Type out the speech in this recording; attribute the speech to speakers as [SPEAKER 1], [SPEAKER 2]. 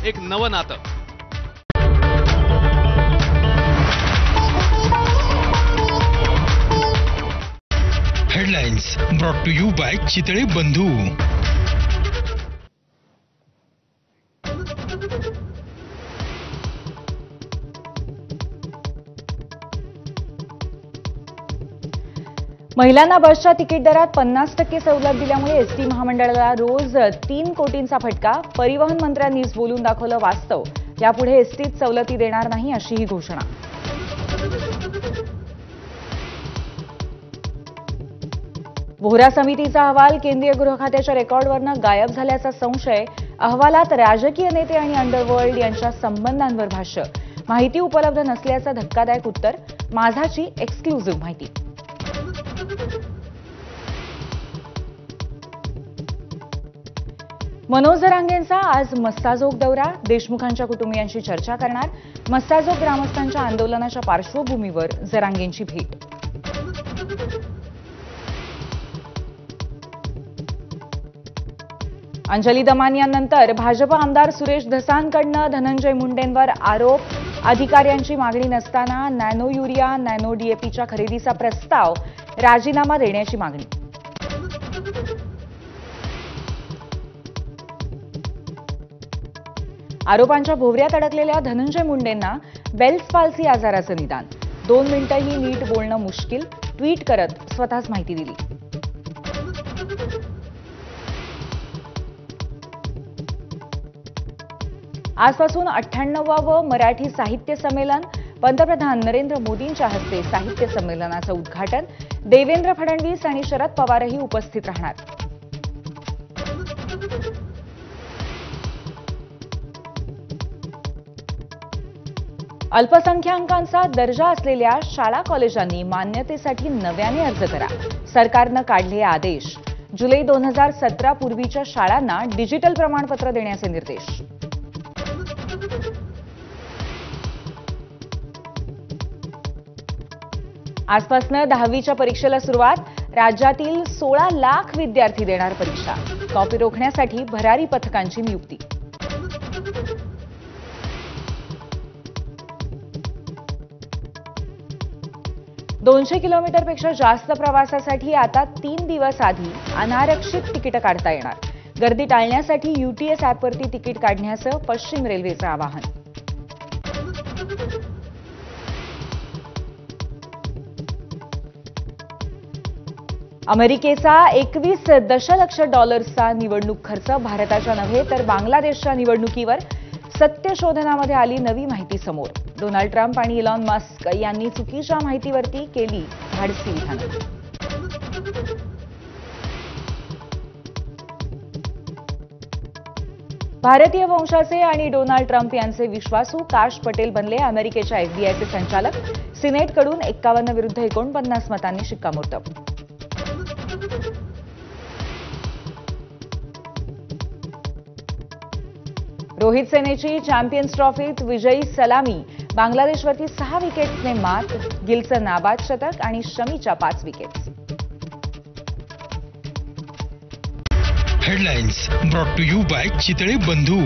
[SPEAKER 1] एक नवं नातं.
[SPEAKER 2] Headlines brought to you by Chitale Bandhu.
[SPEAKER 3] महिलांना बसच्या तिकीट दरात 50% सवलत दिल्यामुळे एसटी महामंडळाला रोज 3 कोटींचा फटका. परिवहन मंत्र्यांनीच बोलून दाखवलं वास्तव. यापुढे एसटीत सवलती देणार नाही अशी ही घोषणा. वोहरा समितीचा अहवाल केंद्रीय गृह खात्याच्या रेकॉर्डवरनं गायब झाल्याचा संशय. अहवालात राजकीय नेते आणि अंडरवर्ल्ड यांच्या संबंधांवर भाष्य. माहिती उपलब्ध नसल्याचं धक्कादायक उत्तर. माझाची एक्सक्लुझिव्ह माहिती. मनोज जरांगेंचा आज मस्साजोग दौरा. देशमुखांच्या कुटुंबियांशी चर्चा करणार. मस्साजोग ग्रामस्थांच्या आंदोलनाच्या पार्श्वभूमीवर जरांगेंची भेट. अंजली दमानियांनंतर भाजप आमदार सुरेश धसांकडनं धनंजय मुंडेंवर आरोप. अधिकाऱ्यांची मागणी नसताना नॅनो युरिया नॅनो डीएपीच्या खरेदीचा प्रस्ताव. राजीनामा देण्याची मागणी. आरोपांच्या भोवऱ्यात अडकलेल्या धनंजय मुंडेंना बेल्स पाल्सी आजाराचं निदान. 2 मिनिटंही नीट बोलणं मुश्किल. ट्विट करत स्वतःच माहिती दिली. आजपासून 98वे मराठी साहित्य संमेलन. पंतप्रधान नरेंद्र मोदींच्या हस्ते साहित्य संमेलनाचं उद्घाटन. देवेंद्र फडणवीस आणि शरद पवारही उपस्थित राहणार. अल्पसंख्याकांचा दर्जा असलेल्या शाळा कॉलेजांनी मान्यतेसाठी नव्याने अर्ज करा. सरकारनं काढले आदेश. जुलै 2017 पूर्वीच्या शाळांना डिजिटल प्रमाणपत्र देण्याचे निर्देश. आजपासून 10वीच्या परीक्षेला सुरुवात. राज्यातील 16 लाख विद्यार्थी देणार परीक्षा. कॉपी रोखण्यासाठी भरारी पथकांची नियुक्ती. दोनशे किलोमीटरपेक्षा जास्त प्रवासासाठी आता 3 दिवस आधी अनारक्षित तिकीट काढता येणार. गर्दी टाळण्यासाठी यूटीएस ॲपवरती तिकीट काढण्याचं पश्चिम रेल्वेचं आवाहन. अमेरिकेचा 21 दशलक्ष डॉलर्सचा निवडणूक खर्च. भारताच्या नव्हे तर बांगलादेशच्या निवडणुकीवर. सत्यशोधनामध्ये आली नवी माहिती समोर. डोनाल्ड ट्रम्प आणि इलॉन मस्क यांनी चुकीच्या माहितीवरती केली धाडसी विधानं. भारतीय वंशाचे आणि डोनाल्ड ट्रम्प यांचे विश्वासू काश पटेल बनले अमेरिकेच्या एफबीआयचे संचालक. सिनेटकडून 51 विरुद्ध 49 मतांनी शिक्कामोर्तब. रोहित सेनेची चॅम्पियन्स ट्रॉफीत विजयी सलामी. बांगलादेशवरती 6 विकेट्सने मात. गिलचं नाबाद शतक आणि शमीच्या 5 wickets.
[SPEAKER 2] Headlines brought to you by Chitale बंधू.